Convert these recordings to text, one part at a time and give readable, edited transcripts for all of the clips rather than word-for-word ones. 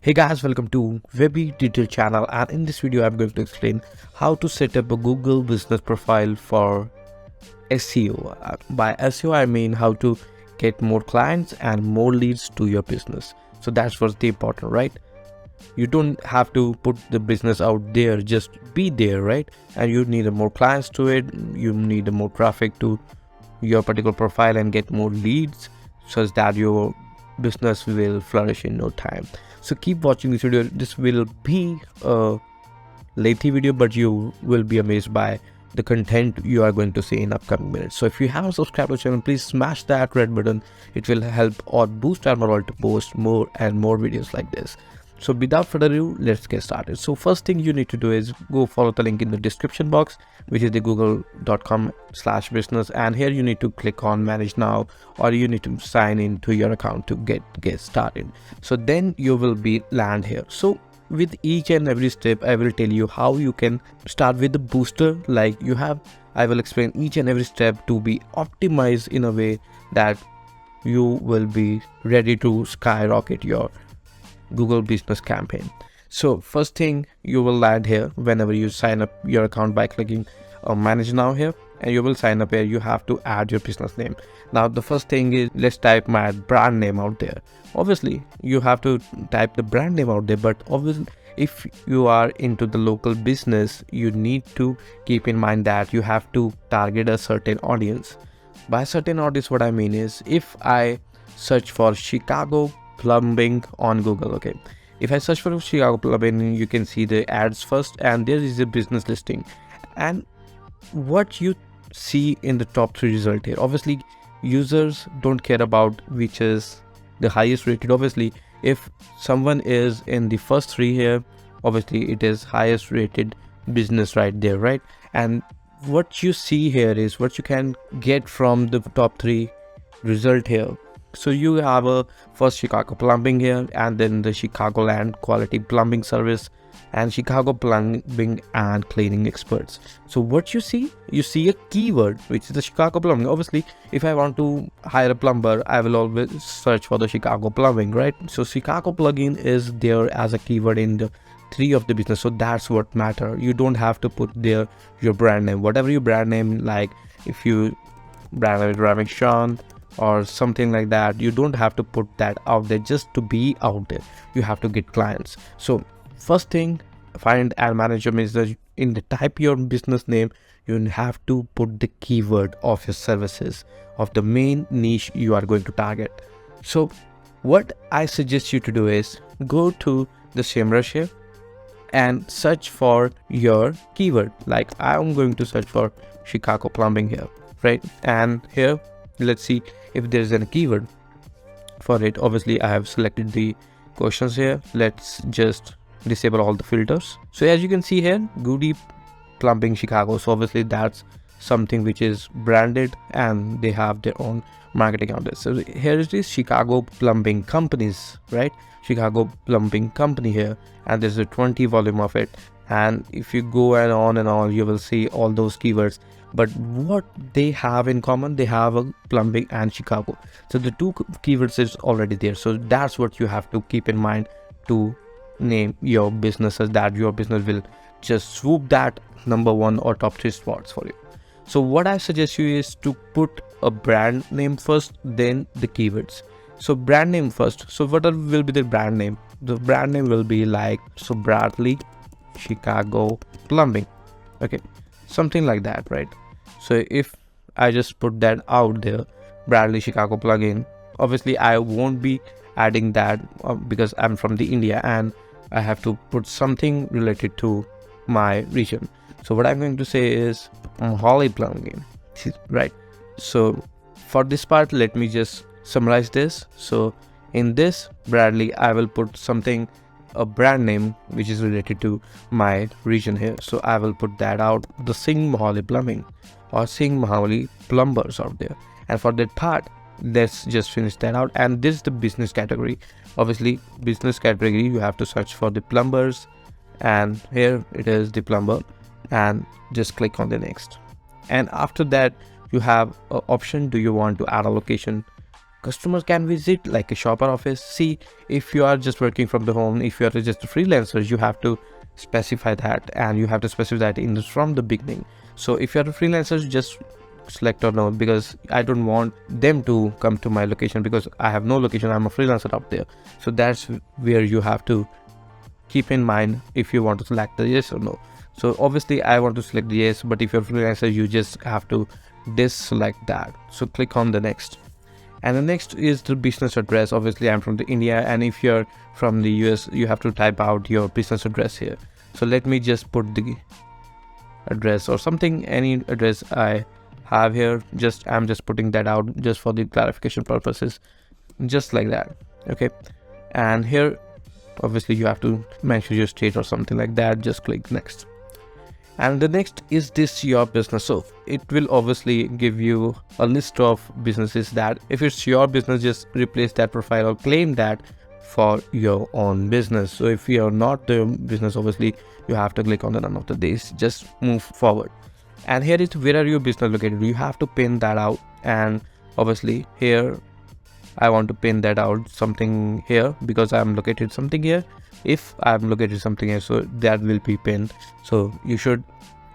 Hey guys, welcome to Kwebby Detail channel, and in this video I'm going to explain how to set up a Google business profile for SEO. By SEO I mean how to get more clients and more leads to your business. So that's what's the important, right? You don't have to put the business out there, just be there, right? And you need more clients to it, you need more traffic to your particular profile and get more leads such that your business will flourish in no time. So keep watching this video. This will be a lengthy video, but you will be amazed by the content you are going to see in upcoming minutes. So if you haven't subscribed to the channel, please smash that red button. It will help or boost our morale to post more and more videos like this. So without further ado, let's get started. So first thing you need to do is go follow the link in the description box, which is the google.com/business, and here you need to click on manage now, or you need to sign into your account to get started. So then you will be land here. So with each and every step I will tell you how you can start with the booster. I will explain each and every step to be optimized in a way that you will be ready to skyrocket your Google business campaign. So first thing, you will land here whenever you sign up your account by clicking manage now here, and you will sign up here. You have to add your business name. Now the first thing is, let's type my brand name out there. Obviously you have to type the brand name out there, but obviously if you are into the local business, you need to keep in mind that you have to target a certain audience. By certain audience, what I mean is, if I search for Chicago plumbing on Google, okay, if I search for Chicago plumbing, you can see the ads first, and there is a business listing, and what you see in the top 3 result here, obviously users don't care about which is the highest rated. Obviously if someone is in the first 3 here, obviously it is highest rated business right there, right? And what you see here is what you can get from the top 3 result here. So you have a first Chicago plumbing here, and then the Chicagoland quality plumbing service, and Chicago plumbing and cleaning experts. So what you see a keyword which is the Chicago plumbing. Obviously if I want to hire a plumber, I will always search for the Chicago plumbing, right? So Chicago plugin is there as a keyword in the 3 of the business. So that's what matter. You don't have to put there your brand name, whatever your brand name, like if you brand name is Ramesh Sean or something like that, you don't have to put that out there just to be out there. You have to get clients. So first thing, find and manage your business. In the type your business name, you have to put the keyword of your services, of the main niche you are going to target. So what I suggest you to do is go to the SEMrush here and search for your keyword. Like I'm going to search for Chicago plumbing here, right? And here let's see if there is any keyword for it. Obviously I have selected the questions here. Let's just disable all the filters. So as you can see here, Goody plumbing Chicago, so obviously that's something which is branded and they have their own marketing out there. So here is this Chicago plumbing companies, right? Chicago plumbing company here, and there's a 20 volume of it, and if you go and on, you will see all those keywords. But what they have in common, they have a plumbing and Chicago. So the 2 keywords is already there. So that's what you have to keep in mind to name your businesses, that your business will just swoop that number 1 or top 3 spots for you. So what I suggest you is to put a brand name first, then the keywords. So brand name first. So what will be the brand name? The brand name will be like, so Bradley Chicago plumbing, okay, something like that, right? So if I just put that out there, Bradley Chicago plugin, obviously I won't be adding that because I'm from the India and I have to put something related to my region. So what I'm going to say is Holly plugin, right? So for this part, let me just summarize this. So in this Bradley, I will put something, a brand name which is related to my region here. So I will put that out, the Singh Mohali plumbing or Singh Mohali plumbers out there. And for that part, let's just finish that out. And this is the business category. Obviously business category, you have to search for the plumbers, and here it is the plumber, and just click on the next. And after that you have an option, do you want to add a location? customers can visit, like a shop or office. See, if you are just working from the home, if you are just a freelancer, you have to specify that, and you have to specify that from the beginning. So if you are a freelancer, just select or no, because I don't want them to come to my location because I have no location. I'm a freelancer out there. So that's where you have to keep in mind if you want to select the yes or no. So obviously I want to select the yes, but if you're a freelancer, you just have to deselect that. So click on the next. And the next is the business address. Obviously I'm from the India, and if you're from the US, you have to type out your business address here. So let me just put the address or something, any address I have here. I'm just putting that out just for the clarification purposes, just like that. Okay, and here obviously you have to mention your state or something like that. Just click next. And the next is this your business. So it will obviously give you a list of businesses that if it's your business, just replace that profile or claim that for your own business. So if you're not the business, obviously you have to click on the none of the days, just move forward. And here is where are your business located. You have to pin that out, and obviously here I want to pin that out something here because I'm located something here. If I'm located something here, so that will be pinned. So you should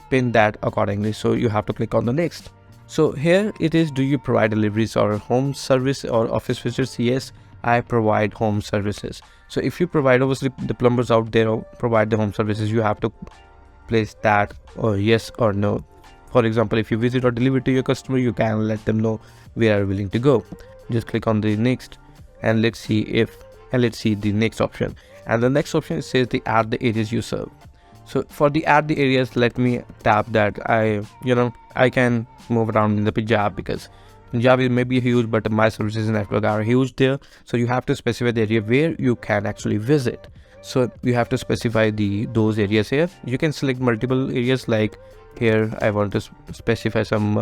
pin that accordingly. So you have to click on the next. So here it is, do you provide deliveries or home service or office visits? Yes, I provide home services. So if you provide, obviously the plumbers out there provide the home services, you have to place that or yes or no. For example, if you visit or deliver to your customer, you can let them know where are willing to go. Just click on the next, and let's see the next option. And the next option says the add the areas you serve. So for the add the areas, let me tap that. I can move around in the Punjab because Punjab is maybe huge, but my services network are huge there. So you have to specify the area where you can actually visit. So you have to specify those areas here. You can select multiple areas, like here I want to specify some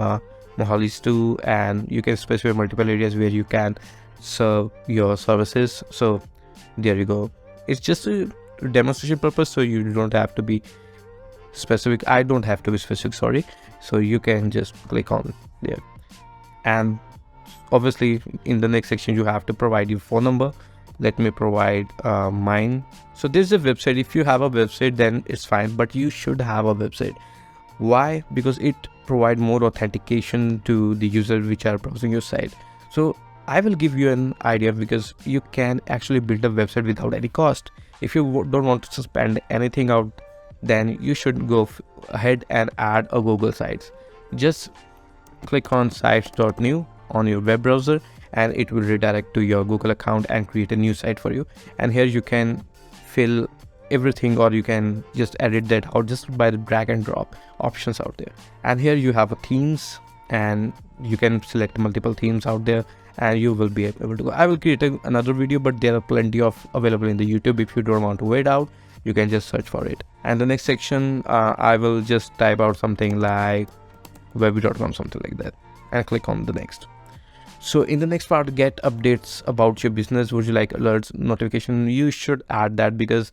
Mohallis too, and you can specify multiple areas where you can serve your services. So there you go. It's just a demonstration purpose, so you don't have to be specific. I don't have to be specific, sorry. So you can just click on there. And obviously in the next section you have to provide your phone number. Let me provide mine. So this is a website. If you have a website, then it's fine, but you should have a website. Why? Because it provide more authentication to the user which are browsing your site. So I will give you an idea, because you can actually build a website without any cost. If you don't want to spend anything out, then you should go ahead and add a Google Sites. Just click on sites.new on your web browser, and it will redirect to your Google account and create a new site for you. And here you can fill everything, or you can just edit that out just by the drag and drop options out there. And here you have a themes, and you can select multiple themes out there, and you will be able to go. I will create another video, but there are plenty of available in the YouTube. If you don't want to wait out, you can just search for it. And the next section, I will just type out something like Kwebby.com, something like that, and click on the next. So in the next part, get updates about your business. Would you like alerts, notification? You should add that, because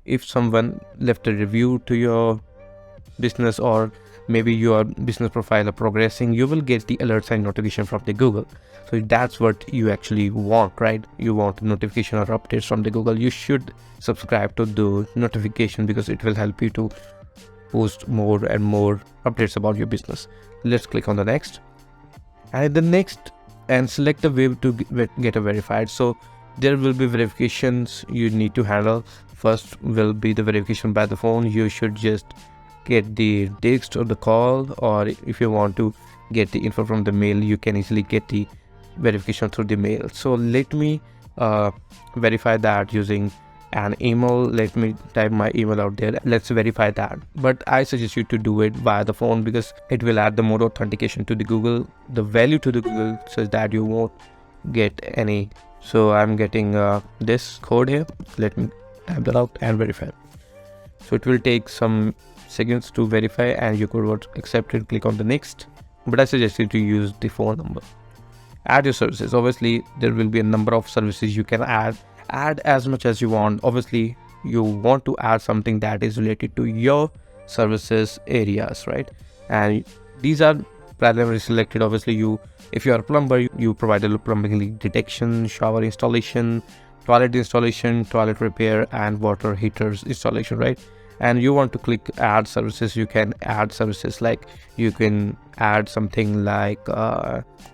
if someone left a review to your business, or maybe your business profile are progressing, you will get the alerts and notification from the Google. So that's what you actually want, right? You want notification or updates from the Google. You should subscribe to the notification, because it will help you to post more and more updates about your business. Let's click on the next, and the next, and select a way to get a verified. So there will be verifications you need to handle. First will be the verification by the phone. You should just get the text or the call, or if you want to get the info from the mail, you can easily get the verification through the mail. So let me verify that using an email. Let me type my email out there. Let's verify that. But I suggest you to do it via the phone, because it will add the more authentication to the Google, the value to the Google, so that you won't get any. So I'm getting this code here. Let me type that out and verify. So it will take some seconds to verify, and you could accept it, click on the next. But I suggest you to use the phone number. Add your services. Obviously there will be a number of services you can add as much as you want. Obviously you want to add something that is related to your services areas, right? And these are primary selected. Obviously if you are a plumber, you provide a plumbing leak detection, shower installation, toilet repair, and water heaters installation, right? And you want to click add services, you can add services like you can add something like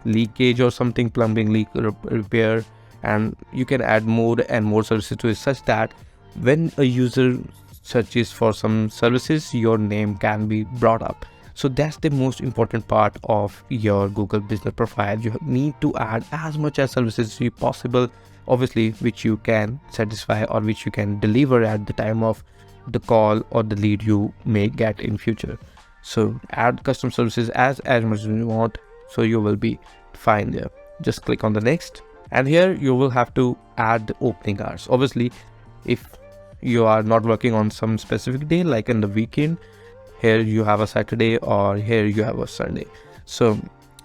leakage or something, plumbing leak repair, and you can add more and more services to it, such that when a user searches for some services, your name can be brought up. So that's the most important part of your Google business profile. You need to add as much as services as possible, obviously, which you can satisfy or which you can deliver at the time of the call or the lead you may get in future. So add custom services as much as you want, so you will be fine there. Just click on the next, and here you will have to add the opening hours. Obviously, if you are not working on some specific day like in the weekend, here you have a Saturday or here you have a Sunday, so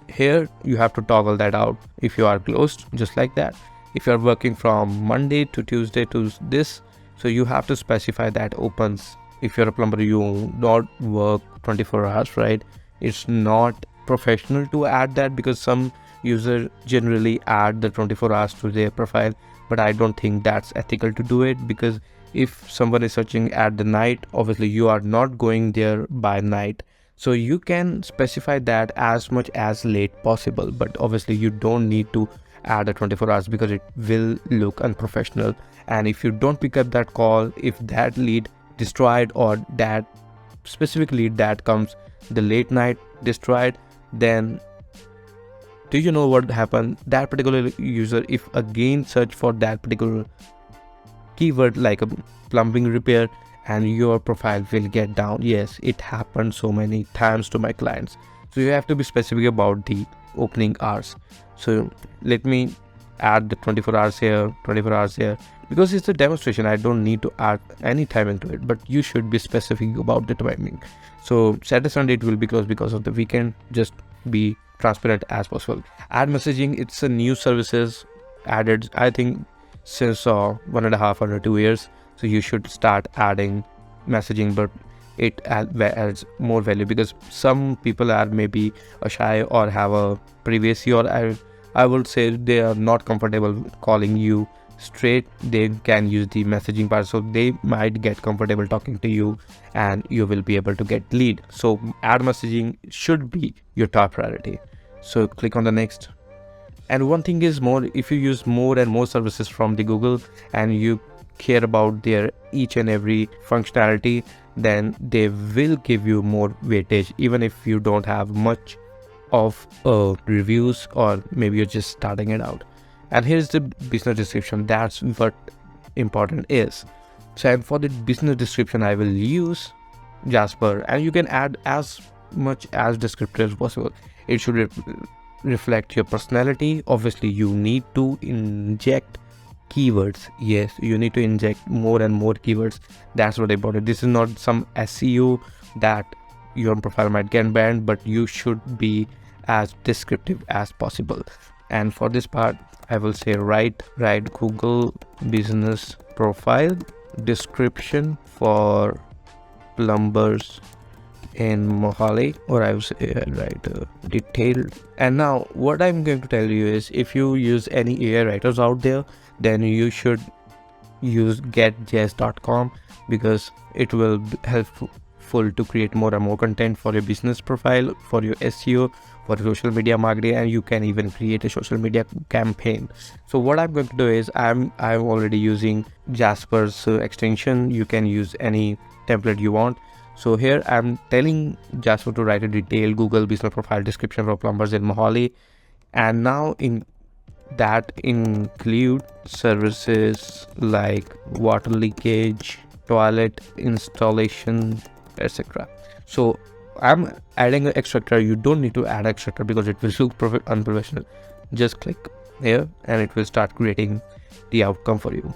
here you have to toggle that out if you are closed, just like that. If you are working from Monday to Tuesday to this, so you have to specify that opens. If you're a plumber, you not work 24 hours, right? It's not professional to add that, because some users generally add the 24 hours to their profile, but I don't think that's ethical to do it, because if someone is searching at the night, obviously you are not going there by night, so you can specify that as much as late possible, but obviously you don't need to add the 24 hours because it will look unprofessional. And if you don't pick up that call, if that lead destroyed or that specific lead that comes the late night destroyed, then do you know what happened? That particular user, if again search for that particular keyword like a plumbing repair, and your profile will get down. Yes, it happened so many times to my clients. So you have to be specific about the opening hours. So let me add the 24 hours here, 24 hours here, because it's a demonstration. I don't need to add any timing to it, but you should be specific about the timing. So Saturday, Sunday it will be closed because of the weekend. Just be transparent as possible. Add messaging, it's a new services added, I think, since 1.5 or 2 years. So you should start adding messaging, but it adds more value, because some people are maybe shy or have a privacy, or I would say they are not comfortable calling you straight. They can use the messaging part, so they might get comfortable talking to you and you will be able to get lead. So ad messaging should be your top priority. So click on the next. And one thing is more, if you use more and more services from the Google and you care about their each and every functionality, then they will give you more weightage, even if you don't have much of reviews, or maybe you're just starting it out. And here's the business description. That's what important is. So for the business description, I will use Jasper, and you can add as much as descriptor as possible. It should reflect your personality. Obviously you need to inject keywords. Yes, you need to inject more and more keywords. That's what important. This is not some SEO that your profile might get banned, but you should be as descriptive as possible. And for this part, I will say write Google business profile description for plumbers in Mohali, or I would say write detailed. And now what I'm going to tell you is, if you use any AI writers out there, then you should use getjs.com, because it will be helpful to create more and more content for your business profile, for your SEO, for social media marketing, and you can even create a social media campaign. So what I'm going to do is, I'm already using Jasper's extension. You can use any template you want. So here I'm telling Jasper to write a detailed Google business profile description for plumbers in Mohali, and now in that include services like water leakage, toilet installation, etc. So I'm adding an extractor. You don't need to add extractor because it will look unprofessional. Just click here and it will start creating the outcome for you.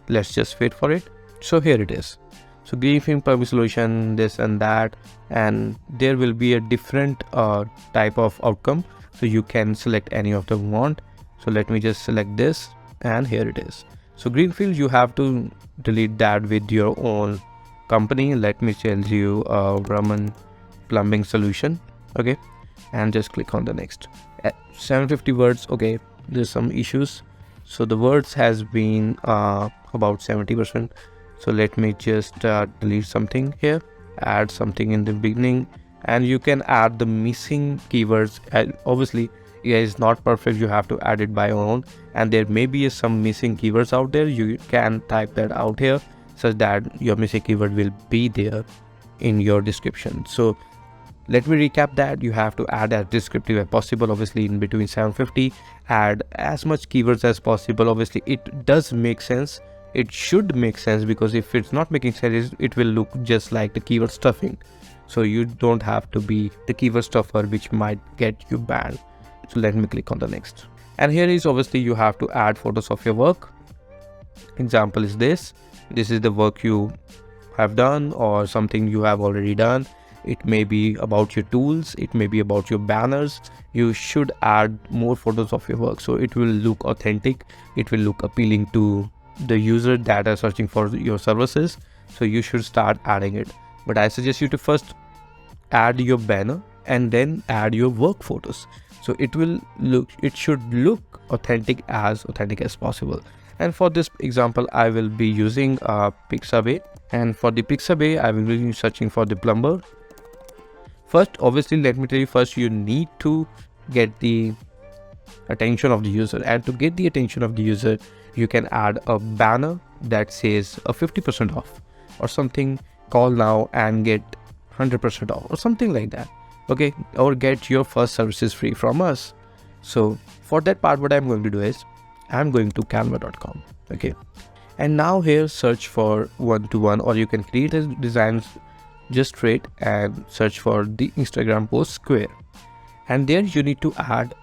Let's just wait for it. So here it is. So green film plumbing solution, this and that, and there will be a different type of outcome. So you can select any of them you want. So let me just select this, and here it is. So greenfield, you have to delete that with your own company. Let me tell you Raman plumbing solution. Okay, and just click on the next. At 750 words, okay, there's some issues. So the words has been about 70%. So let me just delete something here, add something in the beginning, and you can add the missing keywords. And obviously it is not perfect, you have to add it by your own, and there may be some missing keywords out there. You can type that out here such that your missing keyword will be there in your description. So let me recap that. You have to add as descriptive as possible. Obviously in between 750, add as much keywords as possible. Obviously it does make sense, it should make sense, because if it's not making sense, it will look just like the keyword stuffing. So you don't have to be the keyword stuffer, which might get you banned. So let me click on the next. And here is obviously you have to add photos of your work. Example is this is the work you have done or something you have already done. It may be about your tools, it may be about your banners. You should add more photos of your work so it will look authentic, it will look appealing to the user that are searching for your services. So you should start adding it. But I suggest you to first add your banner and then add your work photos. So it should look authentic as possible. And for this example, I will be using Pixabay. And for the Pixabay, I will be searching for the plumber. First, obviously, let me tell you first, you need to get the attention of the user. And to get the attention of the user, you can add a banner that says a 50% off or something, call now and get 100% off or something like that. Okay, or get your first services free from us. So for that part, what I'm going to do is I'm going to canva.com. okay, and now here search for one-to-one, or you can create a designs just straight and search for the Instagram post square, and there you need to add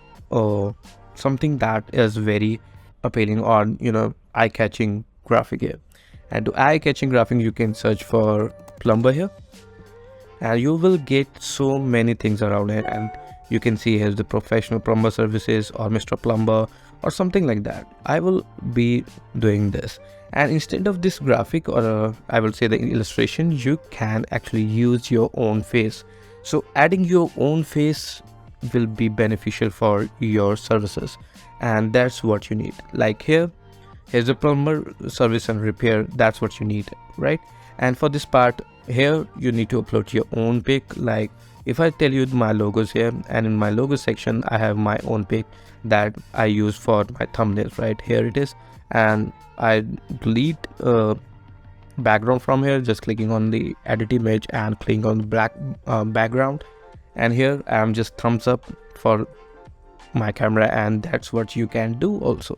something that is very appealing or eye-catching graphic here. And to eye-catching graphic, you can search for plumber here, and you will get so many things around it. And you can see here's the professional plumber services or Mr. Plumber or something like that. I will be doing this, and instead of this graphic or I will say the illustration, you can actually use your own face. So adding your own face will be beneficial for your services, and that's what you need. Like here's a plumber service and repair, that's what you need, right? And for this part here, you need to upload your own pic. Like if I tell you my logos here, and in my logo section I have my own pic that I use for my thumbnails, right? Here it is, and I delete background from here, just clicking on the edit image and clicking on the black background, and here I'm just thumbs up for my camera, and that's what you can do also.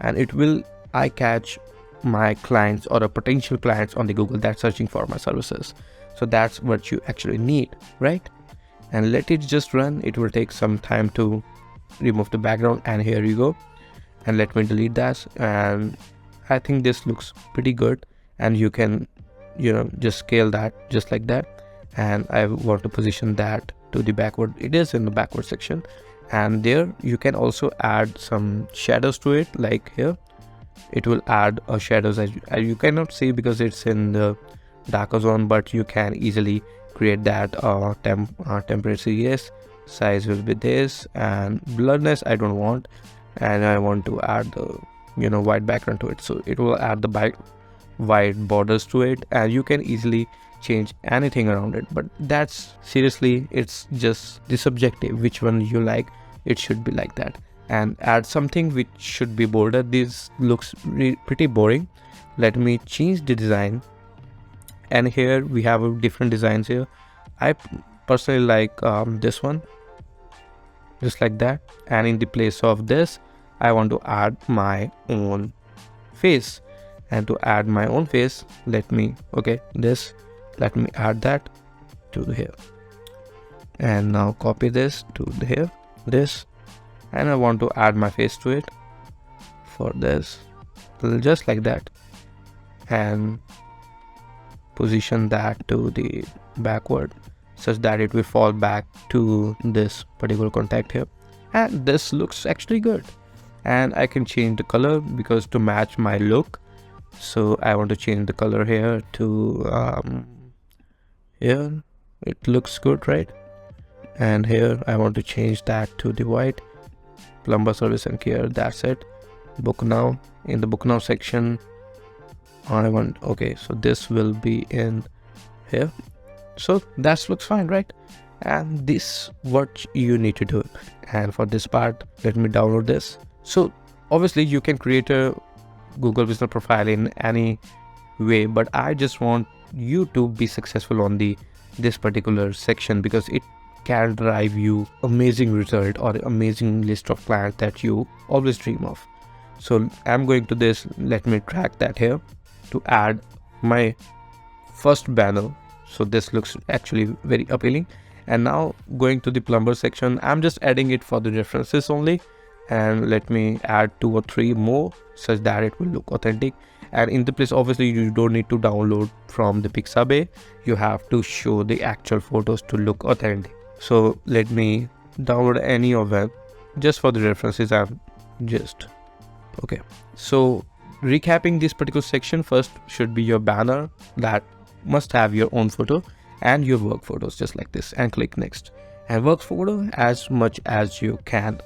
And it will eye catch my clients or a potential clients on the Google that's searching for my services. So that's what you actually need, right? And let it just run. It will take some time to remove the background, and here you go. And let me delete that, and I think this looks pretty good. And you can just scale that just like that, and I want to position that to the backward. It is in the backward section, and there you can also add some shadows to it. Like here it will add a shadows, as you cannot see because it's in the darker zone, but you can easily create that temporary series. Size will be this, and blurriness I don't want, and I want to add the white background to it. So it will add the white borders to it, and you can easily change anything around it. But that's seriously, it's just the subjective, which one you like. It should be like that. And add something which should be bolder. This looks pretty boring. Let me change the design, and here we have different designs here. I personally like this one, just like that. And in the place of this, I want to add my own face. And to add my own face, let me add that to here, and now copy this to here, and I want to add my face to it for this, just like that, and position that to the backward such that it will fall back to this particular contact here. And this looks actually good, and I can change the color because to match my look. So I want to change the color here to here. It looks good, right? and here I want to change that to the white. Plumber service and care, that's it. Book now. In the book now section, okay, so this will be in here. So that looks fine, right? And this what you need to do. And for this part, let me download this. So obviously you can create a Google business profile in any way, but I just want you to be successful on this particular section, because it can drive you amazing result or amazing list of clients that you always dream of. So I'm going to this, let me track that here to add my first banner. So this looks actually very appealing. And now going to the plumber section, I'm just adding it for the references only, and let me add 2 or 3 more such that it will look authentic. And in the place, obviously you don't need to download from the Pixabay, you have to show the actual photos to look authentic. So let me download any of them just for the references. I'm just okay. So recapping this particular section, first should be your banner that must have your own photo and your work photos just like this, and click next, and work photo as much as you can.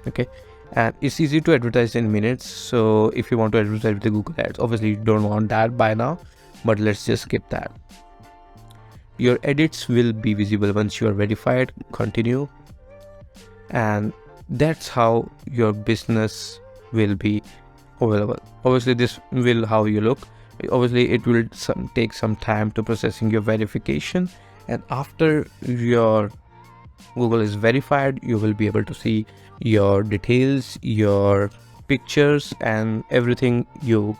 Okay, and it's easy to advertise in minutes. So if you want to advertise with the Google Ads, obviously you don't want that by now, but let's just skip that. Your edits will be visible once you are verified. Continue, and that's how your business will be available. Obviously this will how you look. Obviously it will take some time to processing your verification, and after your Google is verified, you will be able to see your details, your pictures, and everything you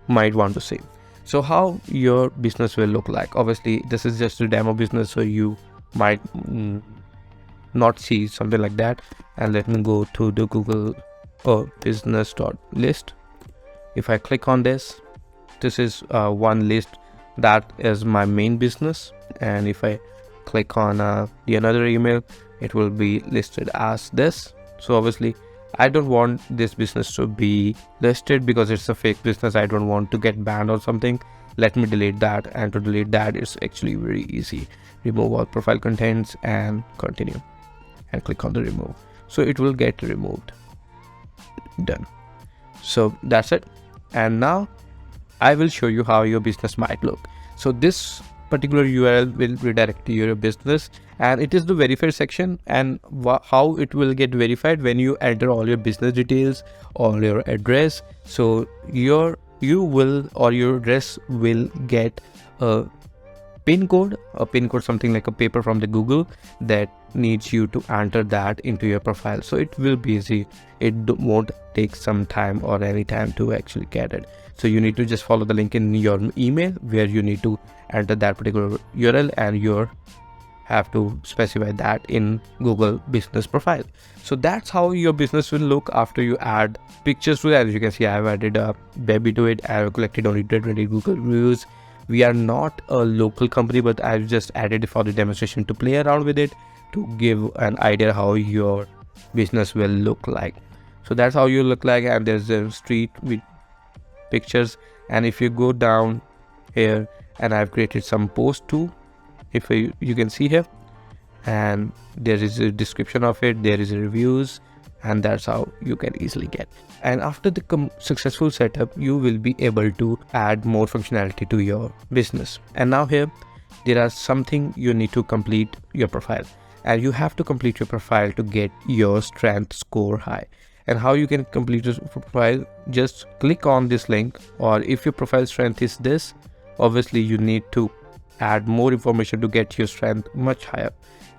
might want to see. So how your business will look like, obviously this is just a demo business, so you might not see something like that. And let me go to the Google business.list. If I click on this, this is one list that is my main business, and if I click on the another email, it will be listed as this. So obviously I don't want this business to be listed because it's a fake business. I don't want to get banned or something. Let me delete that, and to delete that it's actually very easy. Remove all profile contents and continue, and click on the remove. So it will get removed. Done. So that's it. And now I will show you how your business might look. So this particular URL will redirect to your business, and it is the verified section, and how it will get verified when you enter all your business details or your address. So your address will get a pin code, something like a paper from the Google that needs you to enter that into your profile. So it will be easy. It won't take some time or any time to actually get it. So you need to just follow the link in your email where you need to enter that particular URL, and you have to specify that in Google business profile. So that's how your business will look after you add pictures to it. As you can see, I have added a Kwebby to it. I have collected only 20 Google reviews. We are not a local company, but I've just added it for the demonstration to play around with it, to give an idea how your business will look like. So that's how you look like, and there's a street with pictures. And if you go down here, and I've created some posts too, if you can see here, and there is a description of it, there is a reviews, and that's how you can easily get. And after the successful setup, you will be able to add more functionality to your business. And now here there are something you need to complete your profile, and you have to complete your profile to get your strength score high. And how you can complete your profile, just click on this link, or if your profile strength is this, obviously you need to add more information to get your strength much higher.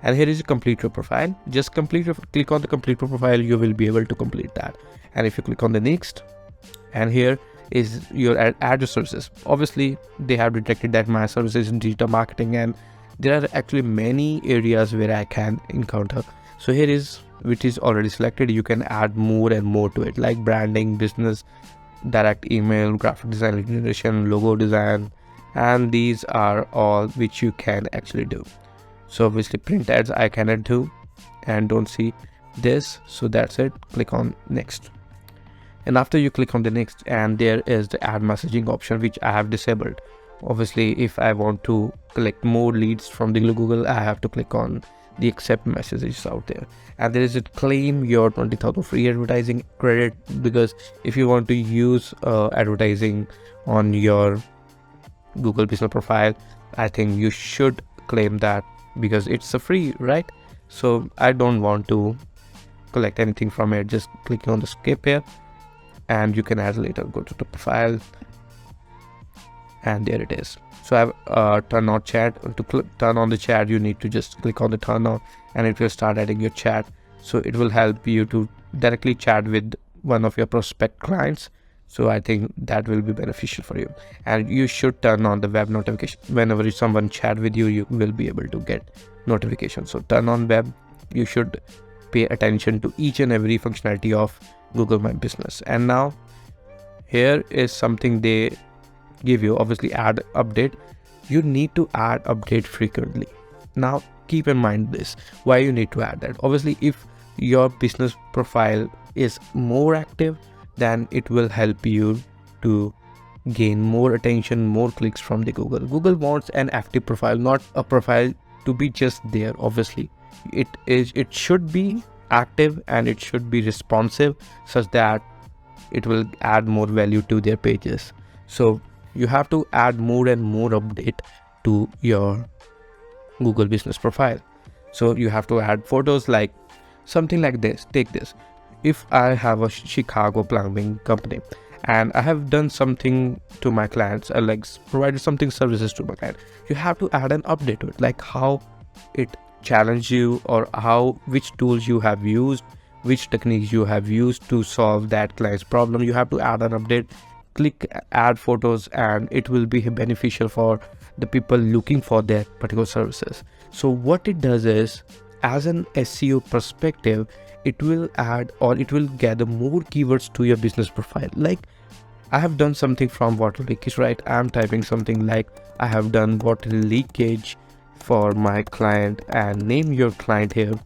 And here is complete your profile. Just click on the complete your profile, you will be able to complete that. And if you click on the next, and here is your add your services. Obviously they have detected that my services in digital marketing, and there are actually many areas where I can encounter. So here is which is already selected. You can add more and more to it, like branding, business, direct email, graphic design, lead generation, logo design, and these are all which you can actually do. So obviously print ads I cannot do and don't see this, so that's it. Click on next, and after you click on the next, and there is the ad messaging option which I have disabled. Obviously, if I want to collect more leads from the Google, I have to click on the accept messages out there, and there is a claim your 20,000 free advertising credit, because if you want to use advertising on your Google business profile, I think you should claim that because it's a free, right? So I don't want to collect anything from it. Just clicking on the skip here, and you can add later. Go to the profile, and there it is. So I've turned on chat. To turn on the chat, you need to just click on the turn on, and it will start adding your chat. So it will help you to directly chat with one of your prospect clients. So I think that will be beneficial for you. And you should turn on the web notification. Whenever someone chat with you, you will be able to get notifications. So turn on web. You should pay attention to each and every functionality of Google My Business. And now here is something they give you. Obviously, add update. You need to add update frequently. Now keep in mind this, why you need to add that. Obviously, if your business profile is more active, then it will help you to gain more attention, more clicks from the Google wants an active profile, not a profile to be just there. Obviously, it should be active and it should be responsive, such that it will add more value to their pages. So you have to add more and more update to your Google business profile. So you have to add photos, like something like this. Take this. If I have a Chicago plumbing company and I have done something to my clients, like provided something services to my client, you have to add an update to it, like how it challenged you, or which tools you have used, which techniques you have used to solve that client's problem. You have to add an update. Click add photos, and it will be beneficial for the people looking for their particular services. So what it does is, as an SEO perspective, it will add, or it will gather more keywords to your business profile. Like I have done something from water leakage, right? I'm typing something like I have done water leakage for my client, and name your client here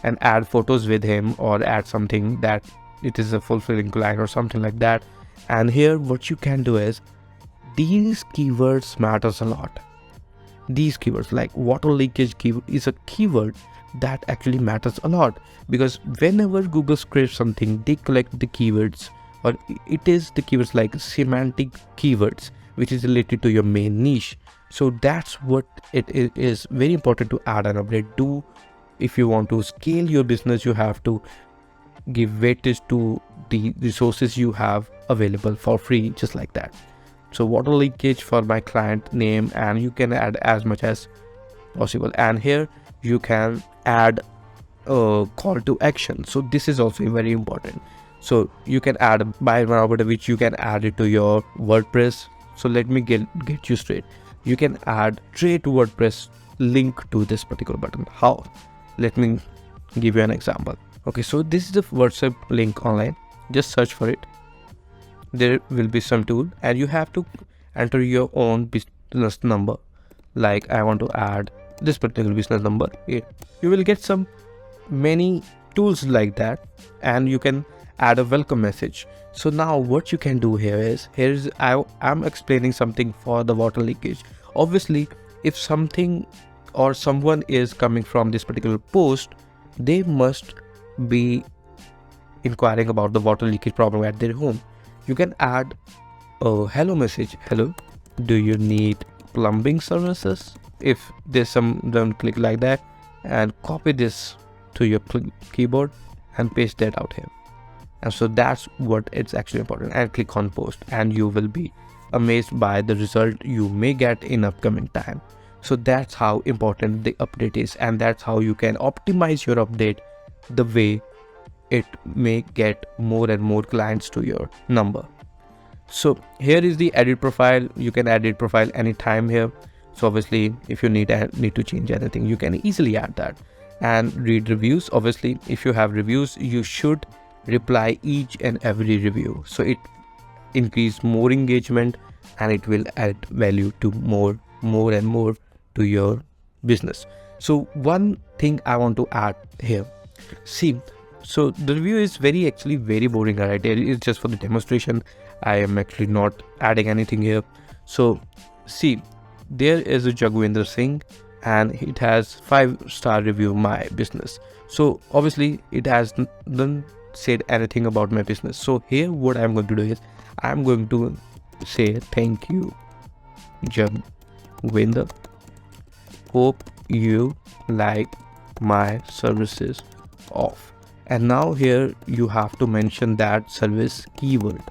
and add photos with him, or add something that it is a fulfilling client or something like that. And here what you can do is, these keywords matters a lot. These keywords like water leakage keyword is a keyword that actually matters a lot, because whenever Google scrapes something, they collect the keywords, or it is the keywords like semantic keywords, which is related to your main niche. So that's what it is very important to add an update. If you want to scale your business, you have to give weightage to the resources you have available for free, just like that. So water leakage for my client name, and you can add as much as possible. And here you can add a call to action. So this is also very important. So you can add a buy now button, which you can add it to your WordPress. So let me get you straight. You can add straight to WordPress link to this particular button. How? Let me give you an example. Okay, so this is the WhatsApp link online. Just search for it. There will be some tool, and you have to enter your own business number. Like I want to add this particular business number here. You will get some many tools like that, and you can add a welcome message. So now what you can do here is, I'm explaining something for the water leakage. Obviously, if something or someone is coming from this particular post, they must be inquiring about the water leakage problem at their home. You can add a hello message. Hello, do you need plumbing services? If there's some, don't click like that, and copy this to your keyboard and paste that out here. And so that's what it's actually important. And click on post, and you will be amazed by the result you may get in upcoming time. So that's how important the update is, and that's how you can optimize your update the way it may get more and more clients to your number. So here is the edit profile. You can edit profile anytime here. So obviously, if you need to change anything, you can easily add that. And read reviews. Obviously, if you have reviews, you should reply each and every review. So it increase more engagement, and it will add value to more and more to your business. So one thing I want to add here, see, so the review is actually very boring, right? It is just for the demonstration. I am actually not adding anything here. So see, there is a Jagwinder Singh and it has 5-star review my business. So obviously it has not said anything about my business. So here what I'm going to do is I'm going to say thank you Jagwinder, hope you like my services off. And now here you have to mention that service keyword,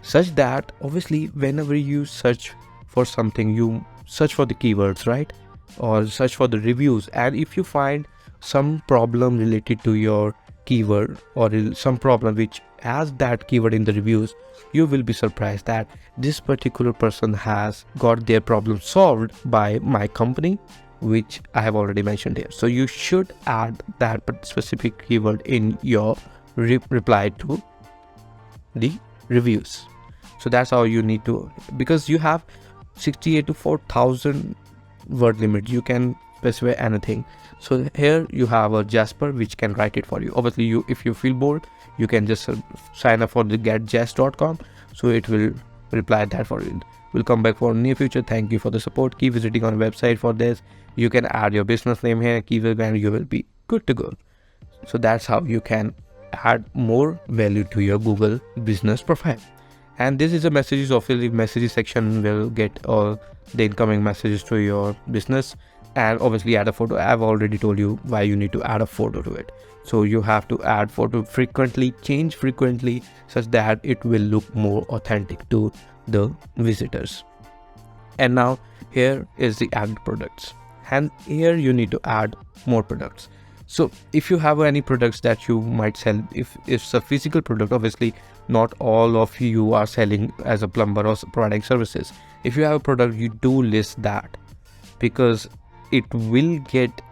such that obviously whenever you search for something, you search for the keywords, right? Or search for the reviews, and if you find some problem related to your keyword or some problem which has that keyword in the reviews, you will be surprised that this particular person has got their problem solved by my company, which I have already mentioned here. So you should add that specific keyword in your reply to the reviews. So that's how you need to, because you have 68 to 4,000 word limit, you can specify anything. So here you have a Jasper which can write it for you. Obviously you, if you feel bored, you can just sign up for the getjazz.com, so it will reply that for you. We'll come back for near future. Thank you for the support. Keep visiting on website for this. You can add your business name here, keyword, and you will be good to go. So that's how you can add more value to your Google business profile. And this is a messages, obviously messages section will get all the incoming messages to your business. And obviously add a photo. I've already told you why you need to add a photo to it. So you have to add photo frequently, change frequently, such that it will look more authentic to the visitors. And now here is the added products, and here you need to add more products. So if you have any products that you might sell, if it's a physical product, obviously not all of you are selling as a plumber or providing services. If you have a product, you do list that, because it will get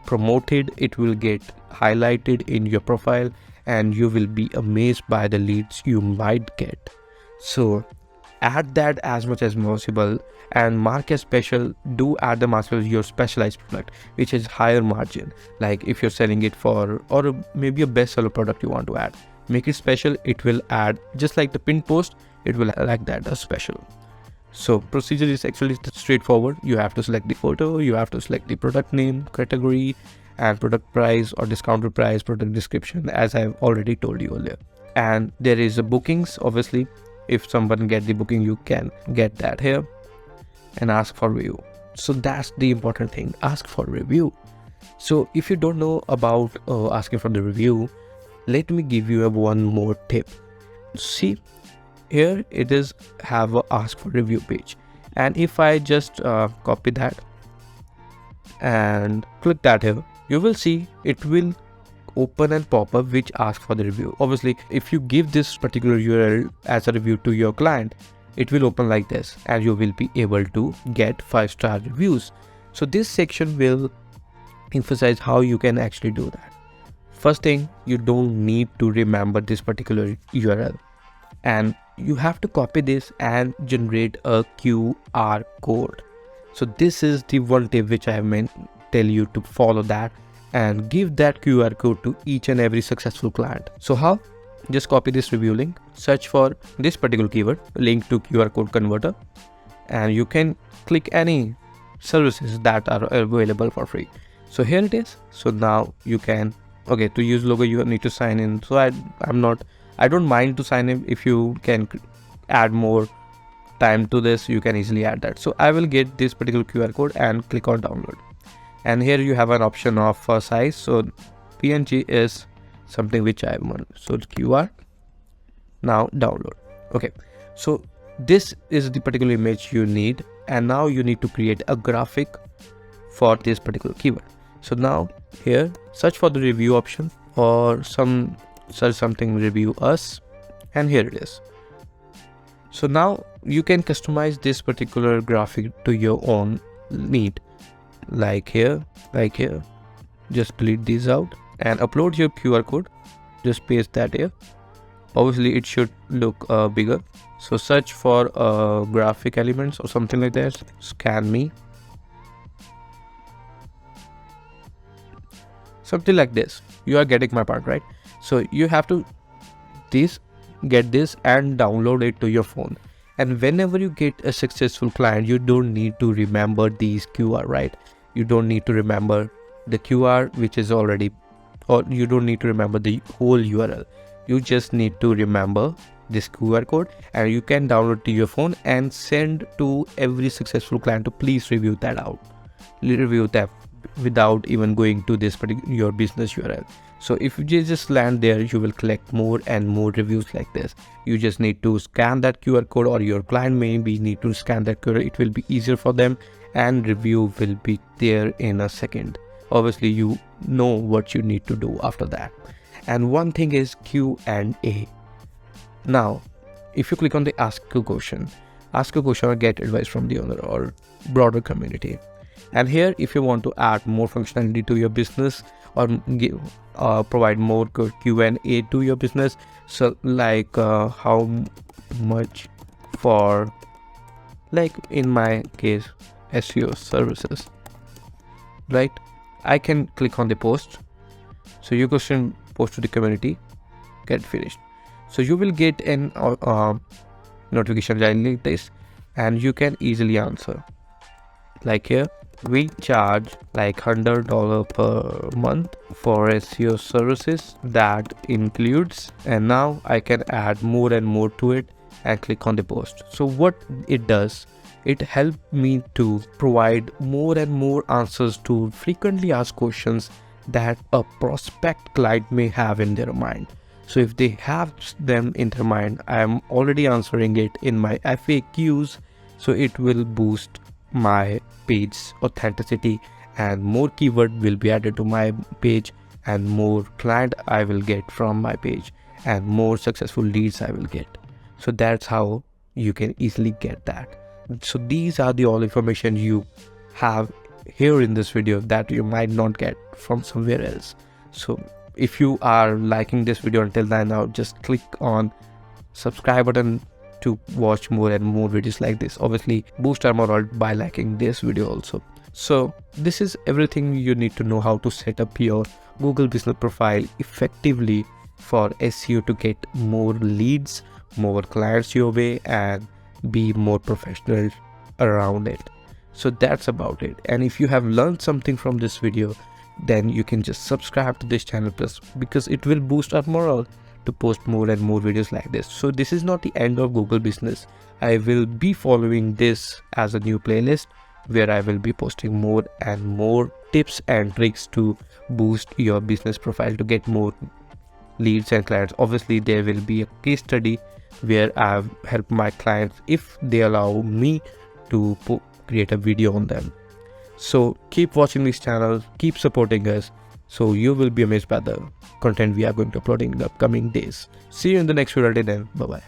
promoted, it will get highlighted in your profile, and you will be amazed by the leads you might get. So add that as much as possible, and mark as special. Do add the mark as your specialized product, which is higher margin. Like if you're selling it for, or maybe a bestseller product you want to add, make it special. It will add just like the pin post, it will like that a special. So procedure is actually straightforward. You have to select the photo, you have to select the product name, category, and product price or discounted price, product description, as I've already told you earlier. And there is a bookings. Obviously if someone get the booking, you can get that here, and ask for review. So that's the important thing, ask for review. So if you don't know about asking for the review, let me give you one more tip. See, here it is, have a ask for review page, and if I just copy that and click that here, you will see it will open and pop up which ask for the review. Obviously if you give this particular URL as a review to your client, it will open like this, and you will be able to get 5-star reviews. So this section will emphasize how you can actually do that. First thing, you don't need to remember this particular URL, and you have to copy this and generate a QR code. So this is the one tip which I have tell you to follow that, and give that QR code to each and every successful client. So how? Just copy this review link, search for this particular keyword, link to QR code converter, and you can click any services that are available for free. So here it is. So now you can, okay, to use logo you need to sign in. So I don't mind to sign in. If you can add more time to this, you can easily add that. So I will get this particular QR code and click on download. And here you have an option of size. So PNG is something which I want. So QR, now download. Okay, so this is the particular image you need, and now you need to create a graphic for this particular keyword. So now here search for the review option, or search something review us, and here it is. So now you can customize this particular graphic to your own need, like here, just delete these out and upload your QR code, just paste that here. Obviously it should look bigger. So search for graphic elements or something like that, scan me, something like this. You are getting my part, right? So you have to get this and download it to your phone. And whenever you get a successful client, you don't need to remember these QR, right? You don't need to remember the QR which is already, or you don't need to remember the whole URL. You just need to remember this QR code, and you can download to your phone and send to every successful client to please review that out. Review that without even going to this particular your business URL. So if you just land there, you will collect more and more reviews like this. You just need to scan that QR code, or your client maybe need to scan that QR. It will be easier for them, and review will be there in a second. Obviously you know what you need to do after that. And one thing is Q&A. Now if you click on the ask a question or get advice from the owner or broader community, and here if you want to add more functionality to your business, or give provide more Q&A to your business, so like how much for, like in my case, SEO services, right? I can click on the post. So your question post to the community, get finished. So you will get an notification like this, and you can easily answer. Like here, we charge like $100 per month for SEO services. That includes, and now I can add more and more to it, and click on the post. So what it does, it helped me to provide more and more answers to frequently asked questions that a prospect client may have in their mind. So if they have them in their mind, I am already answering it in my FAQs, so it will boost my page authenticity, and more keyword will be added to my page, and more client I will get from my page, and more successful leads I will get. So that's how you can easily get that. So these are the all information you have here in this video that you might not get from somewhere else. So if you are liking this video until now, just click on subscribe button to watch more and more videos like this. Obviously boost our morale by liking this video also. So this is everything you need to know how to set up your Google business profile effectively for SEO to get more leads, more clients your way, and be more professional around it. So that's about it. And if you have learned something from this video, then you can just subscribe to this channel plus, because it will boost our morale to post more and more videos like this. So this is not the end of Google business. I will be following this as a new playlist where I will be posting more and more tips and tricks to boost your business profile to get more leads and clients. Obviously there will be a case study where I've helped my clients if they allow me to create a video on them. So keep watching this channel, keep supporting us, so you will be amazed by the content we are going to upload in the upcoming days. See you in the next video. Until then, bye bye.